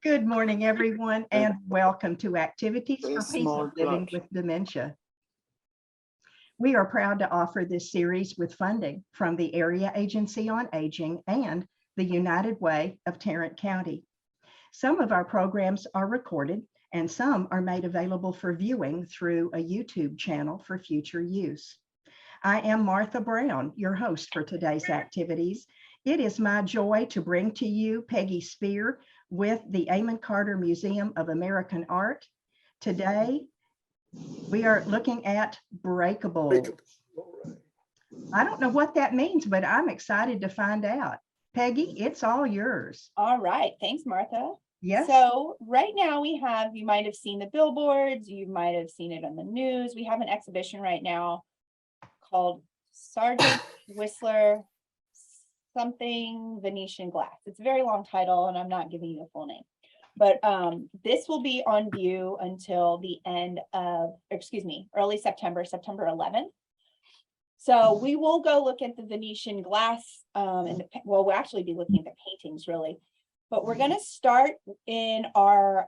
Good morning, everyone, and welcome to Activities Very for small Peaceful Living plot. with Dementia. We are proud to offer this series with funding from the Area Agency on Aging and the United Way of Tarrant County. Some of our programs are recorded and some are made available for viewing through a YouTube channel for future use. I am Martha Brown, your host for today's activities. It is my joy to bring to you Peggy Spear with the Amon Carter Museum of American Art. Today, we are looking at breakables. I don't know what that means, but I'm excited to find out. Peggy, it's all yours. All right. Thanks, Martha. Yes. So right now we have, you might have seen the billboards, you might have seen it on the news. We have an exhibition right now called Sergeant Whistler something Venetian glass. It's a very long title and I'm not giving you the full name. But this will be on view until the end of, early September, September 11th. So we will go look at the Venetian glass we'll actually be looking at the paintings really. But we're going to start in our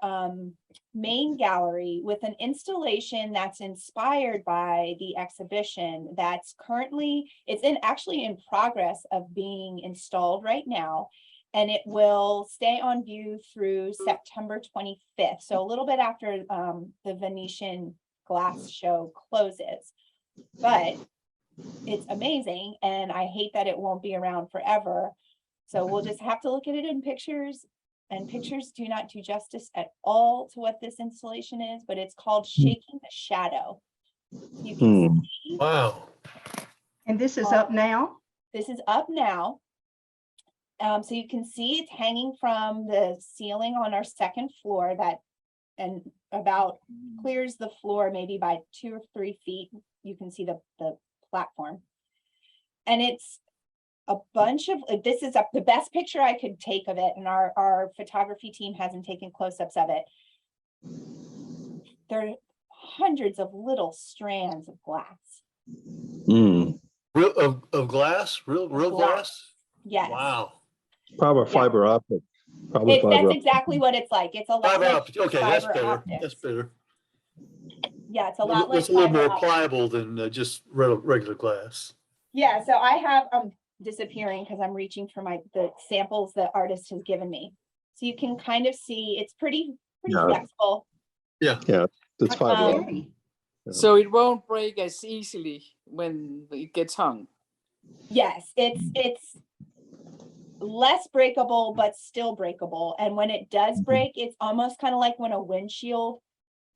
main gallery with an installation that's inspired by the exhibition that's currently, actually in progress of being installed right now. And it will stay on view through September 25th. So a little bit after the Venetian glass show closes. But it's amazing. And I hate that it won't be around forever. So we'll just have to look at it in pictures, and pictures do not do justice at all to what this installation is, but it's called Shaking the Shadow. You can see. Wow. And this is up now? This is up now. So you can see it's hanging from the ceiling on our second floor and about clears the floor maybe by 2 or 3 feet. You can see the platform. And it's a bunch of, this is the best picture I could take of it, and our photography team hasn't taken close-ups of it. There are hundreds of little strands of glass. Real of glass? Real glass? Yes. Wow. Probably fiber optic. Probably fiber That's optic. exactly what it's like. It's a lot Fiber like optic. Okay, that's fiber better. optics. That's better. Yeah, it's a lot like It's a little fiber more optics. pliable than just regular glass. Yeah, so I have disappearing because I'm reaching for the samples the artist has given me. So you can kind of see it's pretty flexible. Yeah. Yeah, it's fiber optic. Okay. So it won't break as easily when it gets hung. Yes, it's less breakable, but still breakable. And when it does break, it's almost kind of like when a windshield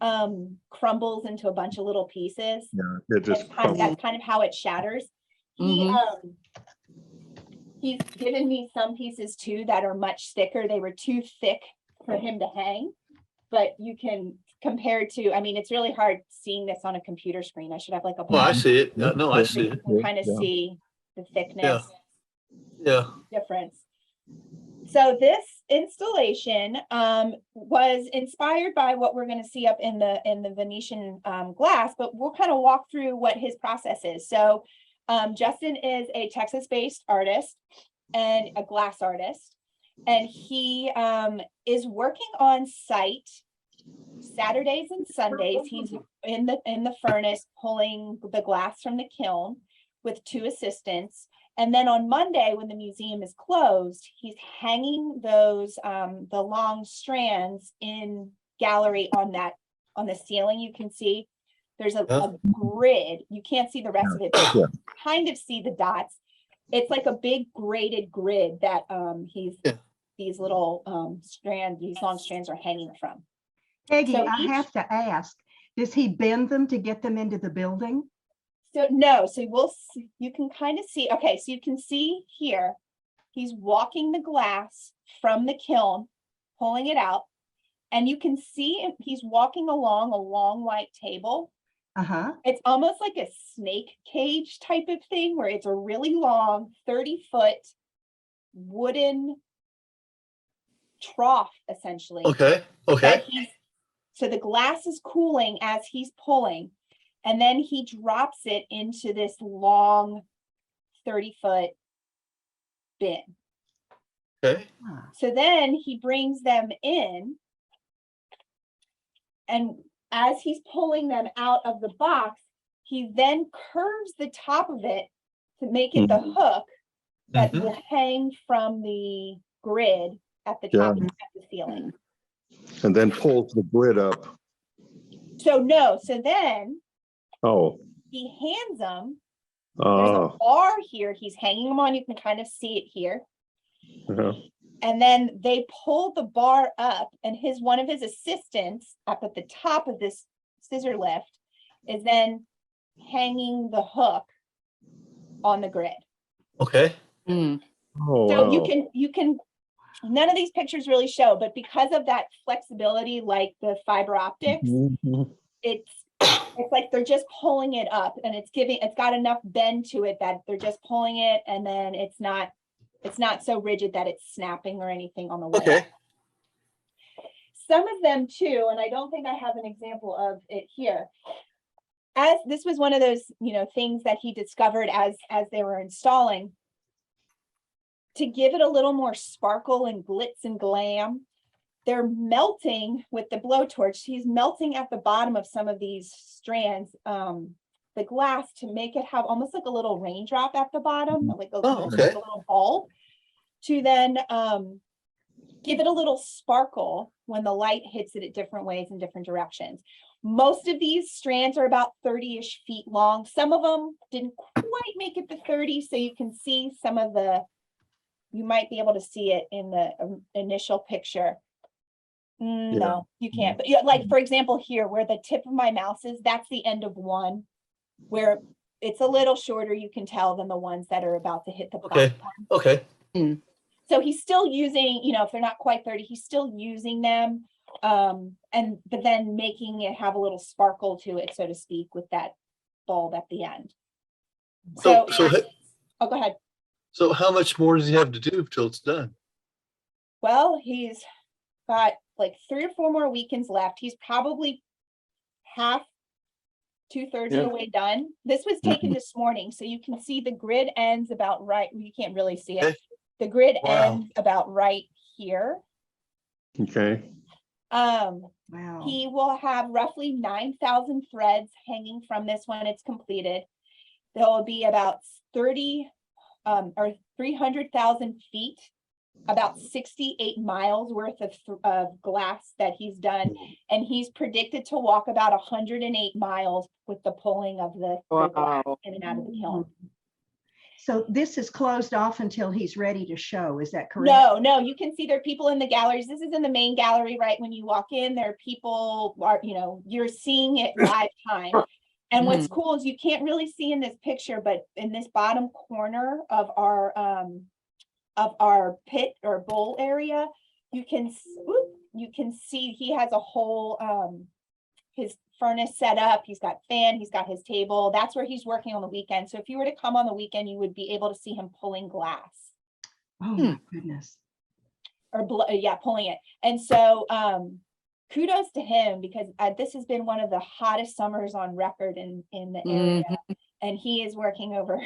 crumbles into a bunch of little pieces. Yeah, it just That's kind of how it shatters. He's given me some pieces too that are much thicker. They were too thick for him to hang, but you can compare to, I mean, it's really hard seeing this on a computer screen. I should have like a I see it. No, I see you it. can kind of see the thickness Yeah. difference. So this installation was inspired by what we're going to see up in the Venetian glass, but we'll kind of walk through what his process is. So Justin is a Texas-based artist and a glass artist, and he is working on site Saturdays and Sundays. He's in the furnace pulling the glass from the kiln with 2 assistants. And then on Monday, when the museum is closed, he's hanging those the long strands in gallery on the ceiling. You can see there's a grid. You can't see the rest of it, but you kind of see the dots. It's like a big graded grid that these little strands, these long strands are hanging from. Peggy, so I have to ask, does he bend them to get them into the building? So no, so you can kind of see, okay, so you can see here, he's walking the glass from the kiln, pulling it out, and you can see he's walking along a long white table. It's almost like a snake cage type of thing where it's a really long 30-foot wooden trough, essentially. Okay. So the glass is cooling as he's pulling. And then he drops it into this long 30-foot bin. Okay. Ah, So then he brings them in, and as he's pulling them out of the box, he then curves the top of it to make it the hook that Mhm. will hang from the grid at the top of the ceiling. And then pulls the grid up. So then Oh, he hands them. There's a bar here. He's hanging them on. You can kind of see it here. uh-huh. And then they pull the bar up, and one of his assistants up at the top of this scissor lift is then hanging the hook on the grid. Okay. Mm. Oh, So wow. you can none of these pictures really show, but because of that flexibility, like the fiber optics, Mhm. it's like they're just pulling it up, and it's got enough bend to it that they're just pulling it, and then it's not so rigid that it's snapping or anything on the way. Okay. Some of them too, and I don't think I have an example of it here. As this was one of those, things that he discovered as they were installing, to give it a little more sparkle and glitz and glam, they're melting with the blowtorch. He's melting at the bottom of some of these strands, the glass, to make it have almost like a little raindrop at the bottom, like a okay. little bulb, to then give it a little sparkle when the light hits it at different ways in different directions. Most of these strands are about 30-ish feet long. Some of them didn't quite make it to 30, so you can see some of you might be able to see it in the initial picture. No, you can't. But like, for example, here where the tip of my mouse is, that's the end of one, where it's a little shorter, you can tell, than the ones that are about to hit the Okay. platform. Okay. So he's still using, if they're not quite 30, he's still using them, but then making it have a little sparkle to it, so to speak, with that bulb at the end. So Oh, go ahead. so how much more does he have to do till it's done? Well, he's got like 3 or 4 more weekends left. He's probably half, 2/3 of the way done. This was taken this morning, so you can see the grid ends about right. You can't really see it. Okay. The grid Wow. ends about right here. Okay. wow. He will have roughly 9,000 threads hanging from this when it's completed. There will be about 300,000 feet, about 68 miles worth of glass that he's done. And he's predicted to walk about 108 miles with the pulling of the glass in and out of the kiln. So this is closed off until he's ready to show. Is that correct? No, you can see there are people in the galleries. This is in the main gallery, right? When you walk in, there are people, you're seeing it live time. And what's cool is you can't really see in this picture, but in this bottom corner of our pit or bowl area, you can see he has a whole his furnace set up. He's got fan, he's got his table. That's where he's working on the weekend. So if you were to come on the weekend, you would be able to see him pulling glass. Oh my goodness. Or pulling it. And so kudos to him, because this has been one of the hottest summers on record in the area. And he is working over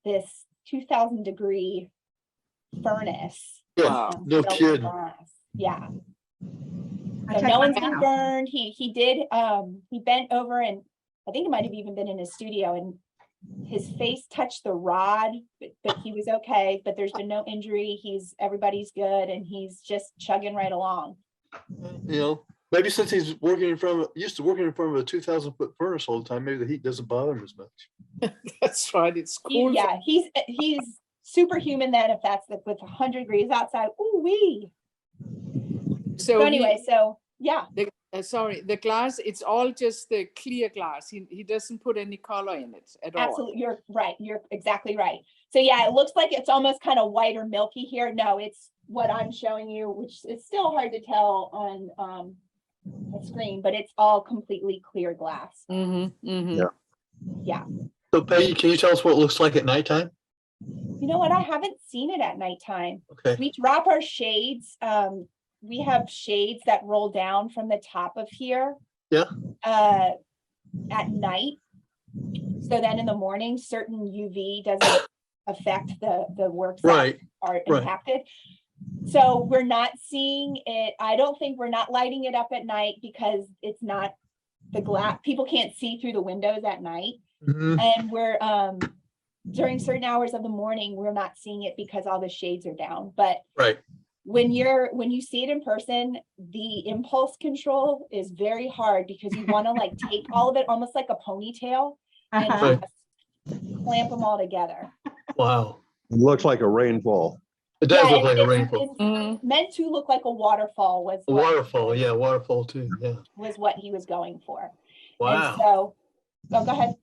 this 2,000 degree furnace. Yeah. No kidding. Glass. Yeah. I So take no my one's hat been off. burned. He bent over, and I think it might have even been in his studio, and his face touched the rod, but he was okay. But there's been no injury. Everybody's good, and he's just chugging right along. Maybe since he's used to working in front of a 2,000-foot furnace all the time, maybe the heat doesn't bother him as much. That's right. It's cool. He's superhuman then, if that's with 100 degrees outside. Ooh wee. So anyway, yeah. The glass, it's all just the clear glass. He doesn't put any color in it at all. Absolutely, you're right. You're exactly right. So yeah, it looks like it's almost kind of white or milky here. No, it's what I'm showing you, which is still hard to tell on the screen, but it's all completely clear glass. Yeah. So Peggy, can you tell us what it looks like at nighttime? You know what? I haven't seen it at nighttime. Okay. We drop our shades. We have shades that roll down from the top of here. Yeah. At night. So then in the morning, certain UV doesn't affect the works that are impacted. So we're not seeing it. I don't think we're not lighting it up at night because it's not the glass. People can't see through the windows at night. Mhm. And we're during certain hours of the morning, we're not seeing it because all the shades are down. But Right. when you see it in person, the impulse control is very hard because you want to like take all of it almost like a ponytail and Uh-huh. Right. just clamp them all together. Wow. It looks like a rainfall. It does Yeah, look like a rainfall. it's Mm. meant to look like a waterfall was A what, waterfall, yeah, waterfall too, yeah. was what he was going for. And Wow. so, oh, go ahead.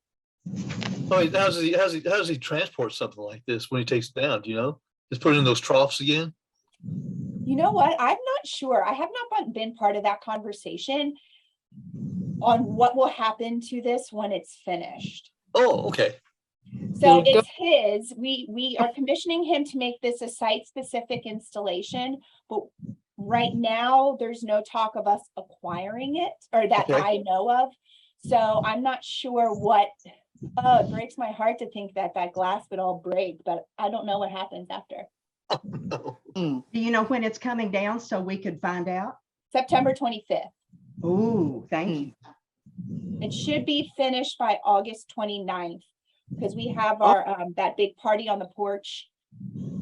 Oh, how does he transport something like this when he takes it down? Do you know? Just put it in those troughs again? You know what? I'm not sure. I have not been part of that conversation on what will happen to this when it's finished. Oh, okay. So Yeah. it's his. We are commissioning him to make this a site-specific installation, but right now there's no talk of us acquiring it or that Okay. I know of. So I'm not sure what. Oh, it breaks my heart to think that that glass would all break, but I don't know what happens after. No. Mm. Do you know when it's coming down so we could find out? September 25th. Ooh, thank Mm. you. It should be finished by August 29th because we have our that big party on the porch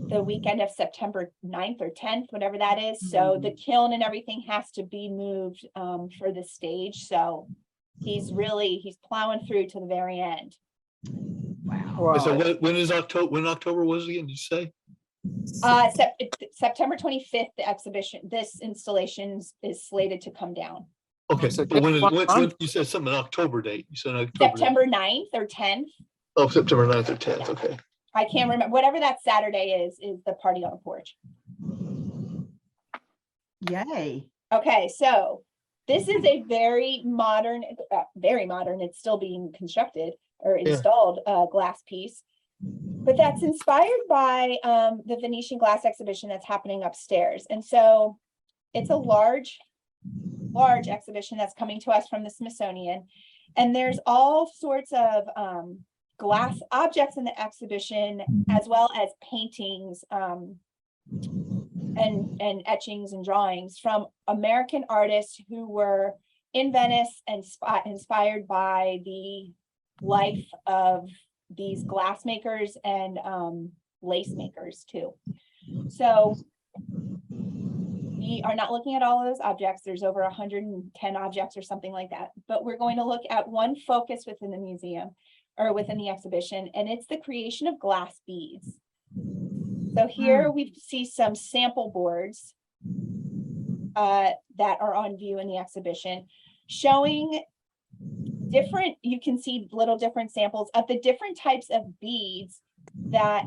the weekend of September 9th or 10th, whatever that is. So the kiln and everything has to be moved for the stage. So he's plowing through to the very end. Wow. So Wow. when is October? When October was it again? Did you say? September 25th, the exhibition, this installation is slated to come down. Okay, So but when, just 1 when month. you said something October date? You said October. Date. September 9th or 10th. Oh, September 9th or 10th. Okay. I can't remember. Whatever that Saturday is the party on the porch. Yay. Okay, so this is a very modern, it's still being constructed or Yeah. installed glass piece. But that's inspired by the Venetian glass exhibition that's happening upstairs. And so it's a large exhibition that's coming to us from the Smithsonian. And there's all sorts of glass objects in the exhibition, as well as paintings and etchings and drawings from American artists who were in Venice and inspired by the life of these glass makers and lace makers too. So we are not looking at all of those objects. There's over 110 objects or something like that, but we're going to look at one focus within the museum or within the exhibition, and it's the creation of glass beads. So here we see some sample boards that are on view in the exhibition, showing different, you can see little different samples of the different types of beads that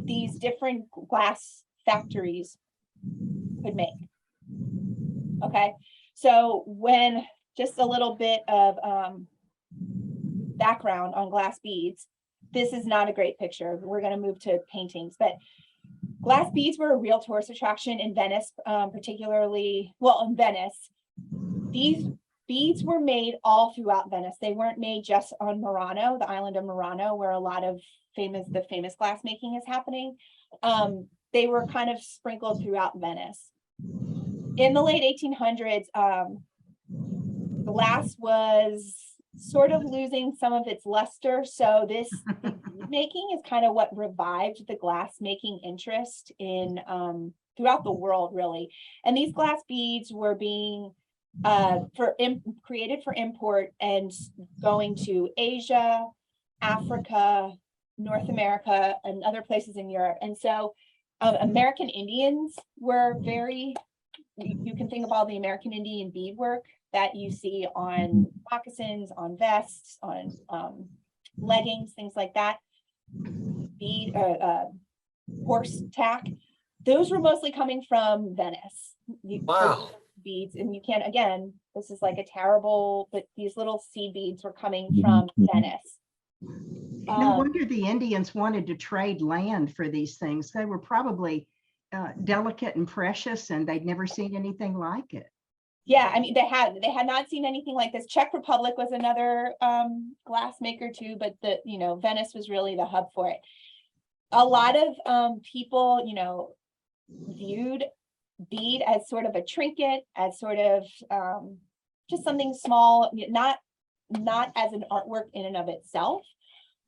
these different glass factories could make. Okay, so when just a little bit of background on glass beads, this is not a great picture. We're going to move to paintings, but glass beads were a real tourist attraction in Venice, particularly, well, in Venice. These beads were made all throughout Venice. They weren't made just on Murano, the island of Murano, where a lot of the famous glass making is happening. They were kind of sprinkled throughout Venice. In the late 1800s, glass was sort of losing some of its luster. So this making is kind of what revived the glass making interest in throughout the world, really. And these glass beads were being created for import and going to Asia, Africa, North America, and other places in Europe. And so American Indians were you can think of all the American Indian beadwork that you see on moccasins, on vests, on leggings, things like that. Bead, horse tack. Those were mostly coming from Venice. Wow. Beads, and you can't, again, this is like a terrible, but these little seed beads were coming from Venice. No wonder the Indians wanted to trade land for these things. They were probably delicate and precious, and they'd never seen anything like it. Yeah, I mean, they had not seen anything like this. Czech Republic was another glass maker too, but Venice was really the hub for it. A lot of people, viewed bead as sort of a trinket, as sort of just something small, not as an artwork in and of itself,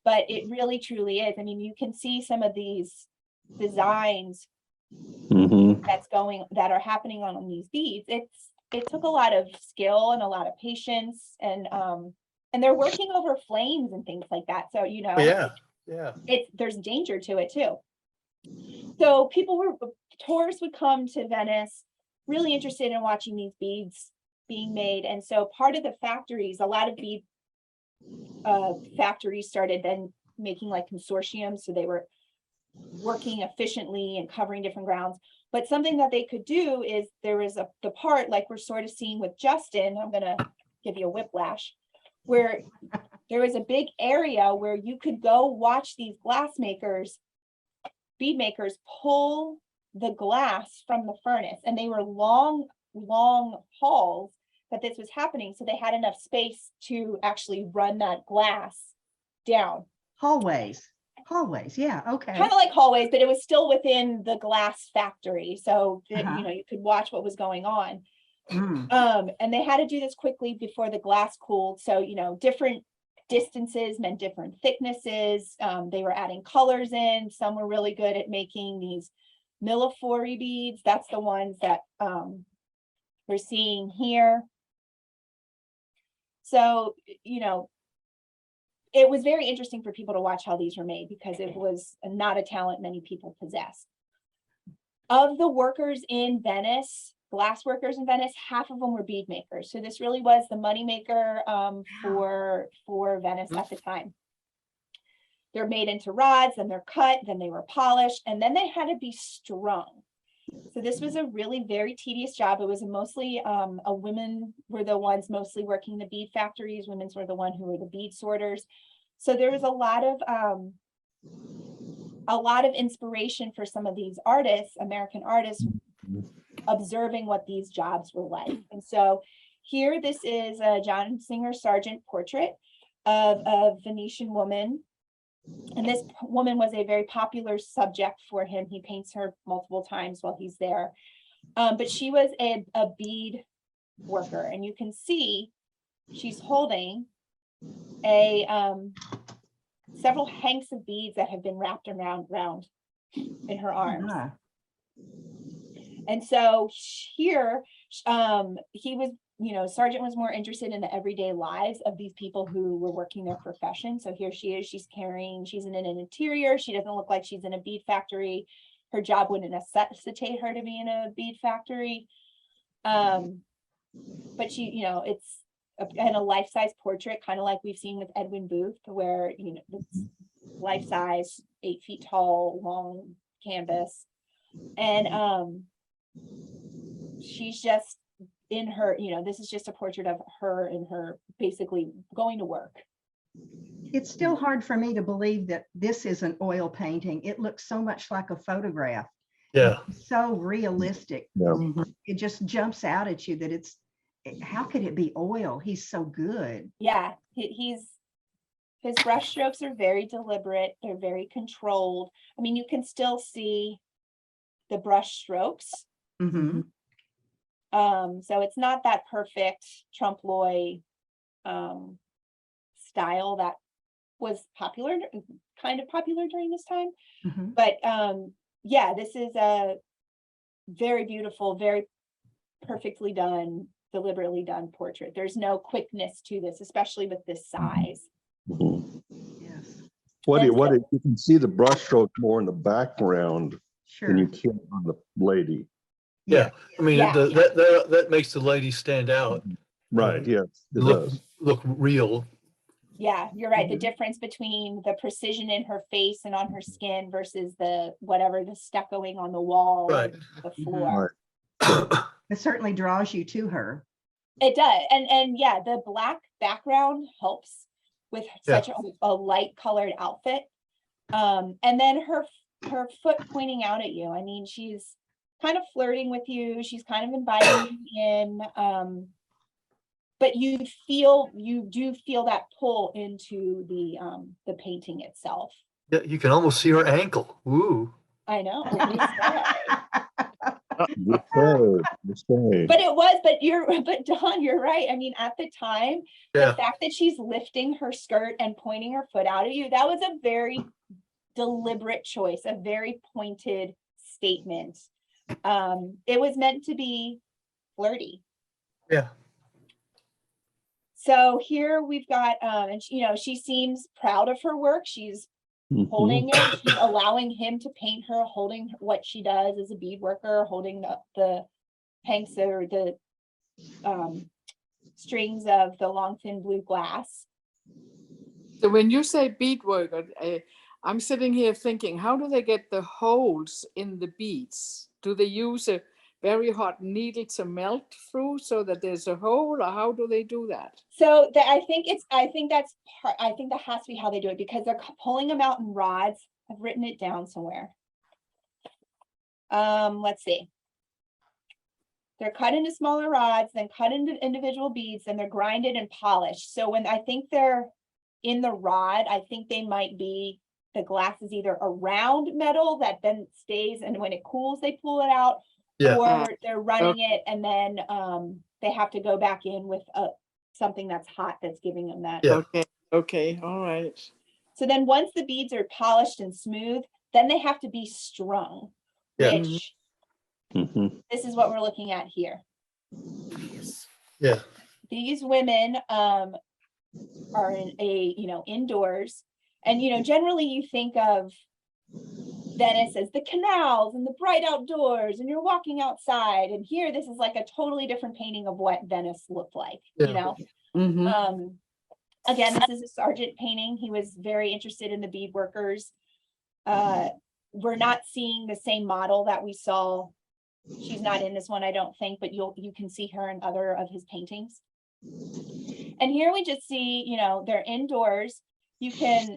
but it really truly is. I mean, you can see some of these designs Mhm. that are happening on these beads. It took a lot of skill and a lot of patience, and they're working over flames and things like that. So, you know, Yeah. there's danger to it too. So tourists would come to Venice really interested in watching these beads being made. And so part of the factories, a lot of bead factories started then making like consortiums. So they were working efficiently and covering different grounds. But something that they could do is there was the part like we're sort of seeing with Justin, I'm going to give you a whiplash, where there was a big area where you could go watch these bead makers pull the glass from the furnace. And they were long halls that this was happening. So they had enough space to actually run that glass down. Hallways, yeah, okay. Kind of like hallways, but it was still within the glass factory. So that, Uh-huh. you know, you could watch what was going on. Mm. And they had to do this quickly before the glass cooled. So, you know, different distances meant different thicknesses. They were adding colors in. Some were really good at making these millefiori beads. That's the ones that we're seeing here. So, you know, it was very interesting for people to watch how these were made because it was not a talent many people possess. Of the workers in Venice, glass workers in Venice, half of them were bead makers. So this really was the moneymaker for Venice at the time. They're made into rods, then they're cut, then they were polished, and then they had to be strung. So this was a really very tedious job. It was mostly women were the ones mostly working the bead factories. Women were the one who were the bead sorters. So there was a lot of inspiration for some of these artists, American artists, observing what these jobs were like. And so here, this is a John Singer Sargent portrait of a Venetian woman. And this woman was a very popular subject for him. He paints her multiple times while he's there. But she was a bead worker. And you can see she's holding several hanks of beads that have been wrapped around in her arms. Uh-huh. And so here, he was, you know, Sargent was more interested in the everyday lives of these people who were working their profession. So here she is, she's in an interior. She doesn't look like she's in a bead factory. Her job wouldn't necessitate her to be in a bead factory. But she, you know, it's a life-size portrait, kind of like we've seen with Edwin Booth, where, you know, it's life-size, 8 feet tall, long canvas. And she's just in her, you know, this is just a portrait of her in her basically going to work. It's still hard for me to believe that this is an oil painting. It looks so much like a photograph. Yeah. It's so realistic. Yeah. It just jumps out at you that how could it be oil? He's so good. Yeah, his brush strokes are very deliberate. They're very controlled. I mean, you can still see the brush strokes. Mm-hmm. So it's not that perfect trompe l'oeil style that was kind of popular during this time. Mm-hmm. But yeah, this is a very beautiful, very perfectly done, deliberately done portrait. There's no quickness to this, especially with this size. Mhm. Yes, You can see the brushstroke more in the background than you sure. can on the lady. Yeah. I mean, Yeah. that makes the lady stand out. Right, yes, it Look does. real. Yeah, you're right. The difference between the precision in her face and on her skin versus the stuccoing on the wall, Right. and the floor. It certainly draws you to her. It does. And yeah, the black background helps with such a light colored outfit. And then her foot pointing out at you. I mean, she's kind of flirting with you. She's kind of inviting you in. But you do feel that pull into the painting itself. Yeah, you can almost see her ankle. Ooh. I know. Good save, good save. But but Dawn, you're right. I mean, at the time, Yeah. the fact that she's lifting her skirt and pointing her foot out at you, that was a very deliberate choice, a very pointed statement. It was meant to be flirty. Yeah. So here we've got, and she seems proud of her work. She's holding it, she's allowing him to paint her, holding what she does as a bead worker, holding the hanks or the strings of the long thin blue glass. So when you say beadwork, I'm sitting here thinking, how do they get the holes in the beads? Do they use a very hot needle to melt through so that there's a hole, or how do they do that? So I think that has to be how they do it, because they're pulling them out in rods. I've written it down somewhere. Let's see. They're cut into smaller rods, then cut into individual beads, and they're grinded and polished. So when I think they're in the rod, I think they might be, the glass is either a round metal that then stays, and when it cools, they pull it out, Yeah. or they're running it, and then they have to go back in with something that's hot that's giving them that. Yeah. Okay, all right. So then once the beads are polished and smooth, then they have to be strung, Yeah. which this is what we're looking at here. Yeah. These women are in indoors, and generally you think of Venice as the canals and the bright outdoors, and you're walking outside, and here this is like a totally different painting of what Venice looked like. Yeah. Again, this is a Sargent painting. He was very interested in the bead workers. We're not seeing the same model that we saw. She's not in this one, I don't think, but you can see her in other of his paintings. And here we just see, they're indoors. You can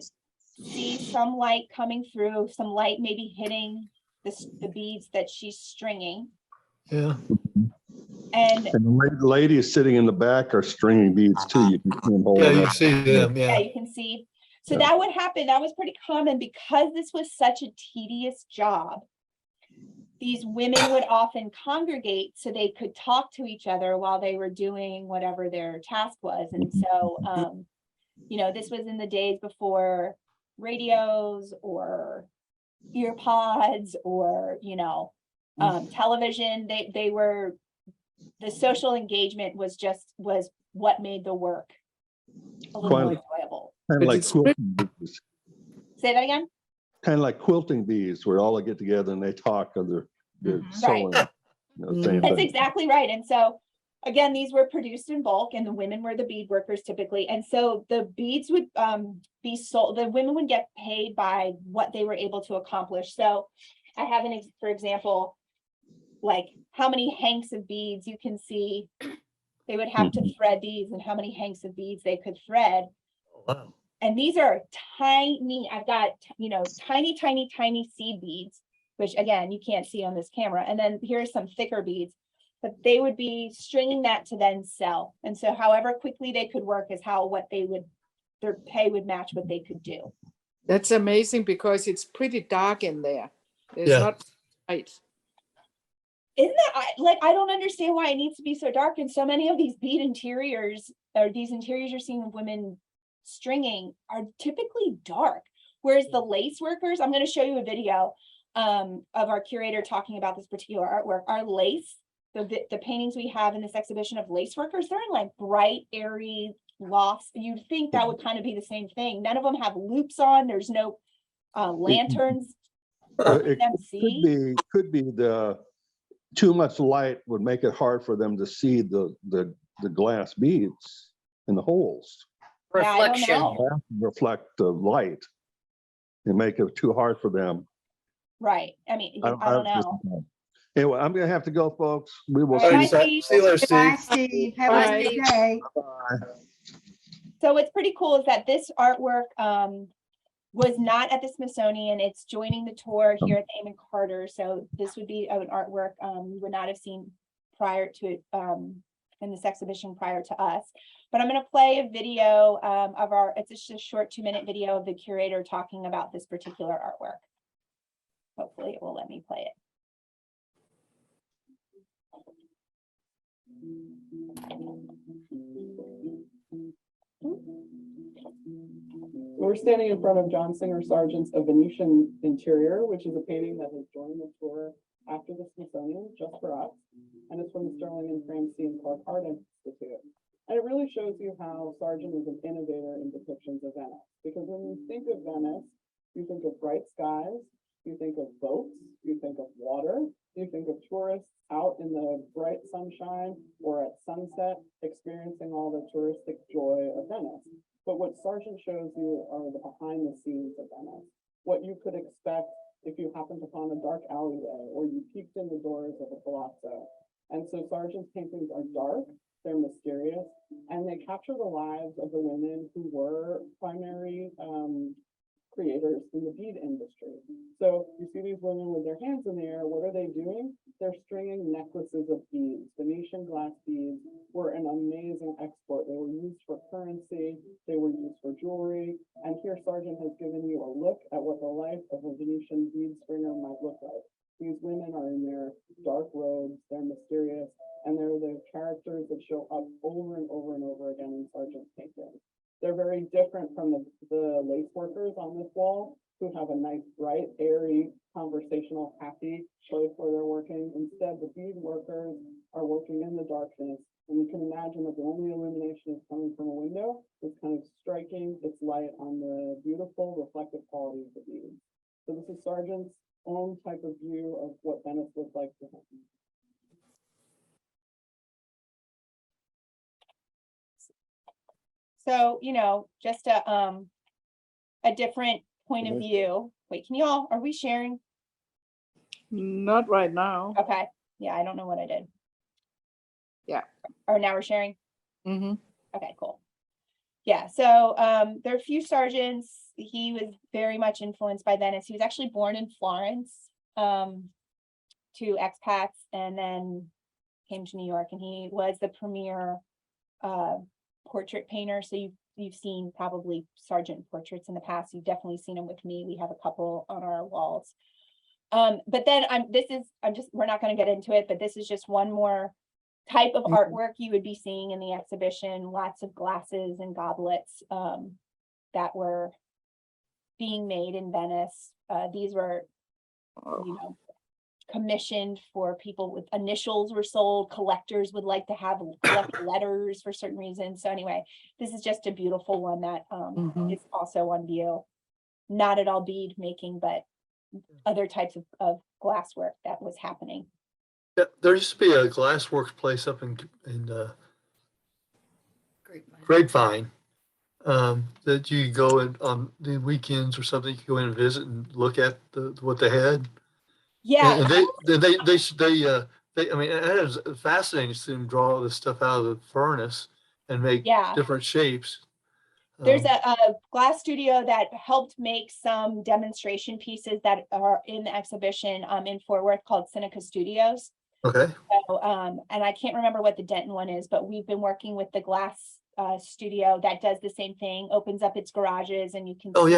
see some light coming through, some light maybe hitting the beads that she's stringing. Yeah. And the ladies sitting in the back are stringing beads too. You can see them Yeah, holding you up. see them. yeah, Yeah. you can see. So Yeah. that would happen. That was pretty common because this was such a tedious job. These women would often congregate so they could talk to each other while they were doing whatever their task was. And so, this was in the days before radios or ear pods or, television. The social engagement was what made the work a little more enjoyable. Kind But of like it's quilting bees. Say that again? Kind of like quilting bees, where all they get together and they talk of their sewing. Same That's thing. exactly right. And so, again, these were produced in bulk, and the women were the bead workers typically. And so the beads would be sold. The women would get paid by what they were able to accomplish. So I have for example, like how many hanks of beads you can see. They would have to thread these, and how many hanks of beads they could thread. Wow. And these are tiny. I've got, tiny, tiny, tiny seed beads, which again, you can't see on this camera. And then here's some thicker beads, but they would be stringing that to then sell. And so however quickly they could work is their pay would match what they could do. That's amazing because it's pretty dark in there. There's Yeah. not light. Isn't that, I don't understand why it needs to be so dark. And so many of these bead interiors, or these interiors you're seeing of women stringing, are typically dark. Whereas the lace workers, I'm going to show you a video of our curator talking about this particular artwork. Our lace, the paintings we have in this exhibition of lace workers, they're in like bright, airy lofts. You'd think that would kind of be the same thing. None of them have loops on. There's no lanterns. It could be the too much light would make it hard for them to see the glass beads in the holes. Yeah, I don't Reflection. know. Reflect the light and make it too hard for them. Right. I mean, I don't know. Anyway, I'm gonna have to go, folks. We will All right, see. Steve. See you later, Bye, Steve. Steve. Have Bye. a good day. So what's pretty cool is that this artwork was not at the Smithsonian. It's joining the tour here at the Amon Carter. So this would be an artwork you would not have seen prior to it in this exhibition prior to us. But I'm going to play a video it's just a short 2-minute video of the curator talking about this particular artwork. Hopefully it will let me play it. We're standing in front of John Singer Sargent's A Venetian Interior, which is a painting that has joined the tour after the Smithsonian, just for us. And it's from the Sterling and Francine Clark Art Institute. And it really shows you how Sargent is an innovator in depictions of Venice. Because when you think of Venice, you think of bright skies, you think of boats, you think of water, you think of tourists out in the bright sunshine or at sunset, experiencing all the touristic joy of Venice. But what Sargent shows you are the behind the scenes of Venice, what you could expect if you happened upon a dark alleyway or you peeked in the doors of a palazzo. And so Sargent's paintings are dark, they're mysterious, and they capture the lives of the women who were primary creators in the bead industry. So you see these women with their hands in the air. What are they doing? They're stringing necklaces of beads. Venetian glass beads were an amazing export. They were used for currency. They were used for jewelry. And here Sargent has given you a look at what the life of a Venetian bead stringer might look like. These women are in their dark robes. They're mysterious. And they're the characters that show up over and over and over again in Sargent's paintings. They're very different from the lace workers on this wall who have a nice, bright, airy, conversational, happy place where they're working. Instead, the bead workers are working in the darkness. And you can imagine that the only illumination is coming from a window. It's kind of striking its light on the beautiful reflective quality of the beads. So this is Sargent's own type of view of what Venice looked like to him. So, you know, just a different point of view. Wait, can you all, are we sharing? Not right now. Okay. Yeah, I don't know what I did. Yeah. Or now we're sharing? Mm-hmm. Okay, cool. Yeah, so there are a few Sargents. He was very much influenced by Venice. He was actually born in Florence to expats and then came to New York, and he was the premier portrait painter. So you've seen probably Sargent portraits in the past. You've definitely seen them with me. We have a couple on our walls. But then we're not going to get into it, but this is just one more type of artwork you would be seeing in the exhibition. Lots of glasses and goblets that were being made in Venice. These were, you know, commissioned for people with initials were sold. Collectors would like to have collect letters for certain reasons. So anyway, this is just a beautiful one that is also on view. Not at all bead making, but other types of glasswork that was happening. Yeah, there used to be a glassworks place up in Grapevine that you could go in on the weekends or something. You could go in and visit and look at what they had. Yeah. And I mean, it was fascinating to see them draw all this stuff out of the furnace and make different shapes. There's a glass studio that helped make some demonstration pieces that are in the exhibition in Fort Worth called Seneca Studios. Okay. So, and I can't remember what the Denton one is, but we've been working with the glass studio that does the same thing, opens up its garages, and you can see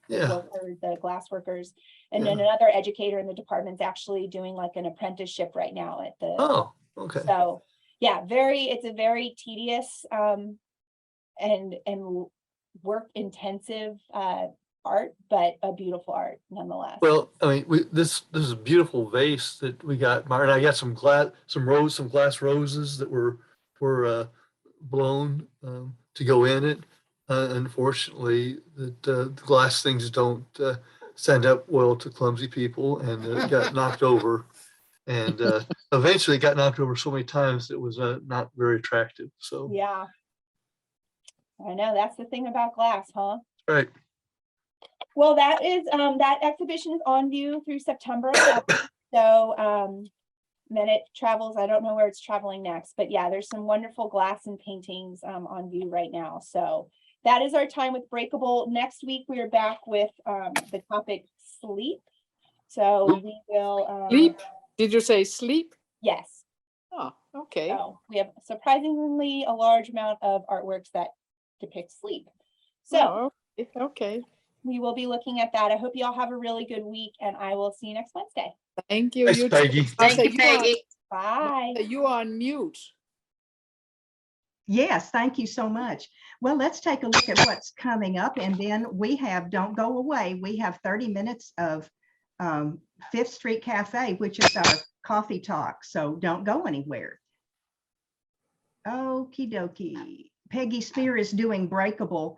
the glass workers. And then another educator in the department's actually doing like an apprenticeship right now at the okay. So yeah, it's a very tedious and work intensive art, but a beautiful art nonetheless. Well, I mean, this is a beautiful vase that we got, Myron. I got some glass roses that were blown to go in it. Unfortunately, the glass things don't stand up well to clumsy people, and it got knocked over. And eventually, it got knocked over so many times that it was not very attractive. So yeah, I know, that's the thing about glass, huh? Right. Well, that is that exhibition is on view through September 11th. So then it travels. I don't know where it's traveling next, but yeah, there's some wonderful glass and paintings on view right now. So that is our time with Breakable. Next week we are back with the topic sleep. So we will sleep. Did you say sleep? Yes. Oh, okay. So we have surprisingly a large amount of artworks that depict sleep. So okay. We will be looking at that. I hope you all have a really good week, and I will see you next Wednesday. Thank you. Thanks, Peggy. Thank you, Peggy. Bye. You are on mute. Yes, thank you so much. Well, let's take a look at what's coming up, and then we have, don't go away, we have 30 minutes of Fifth Street Cafe, which is our coffee talk, so don't go anywhere. Okie dokie. Peggy Spear is doing Breakable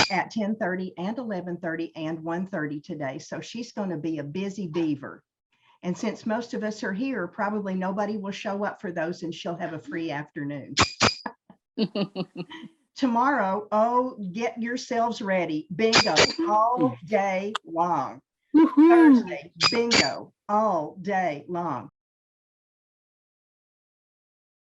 at 10:30 and 11:30 and 1:30 today, so she's going to be a busy beaver. And since most of us are here, probably nobody will show up for those, and she'll have a free afternoon. Tomorrow, oh, get yourselves ready. Bingo all day long. Woohoo! Thursday, bingo all day long.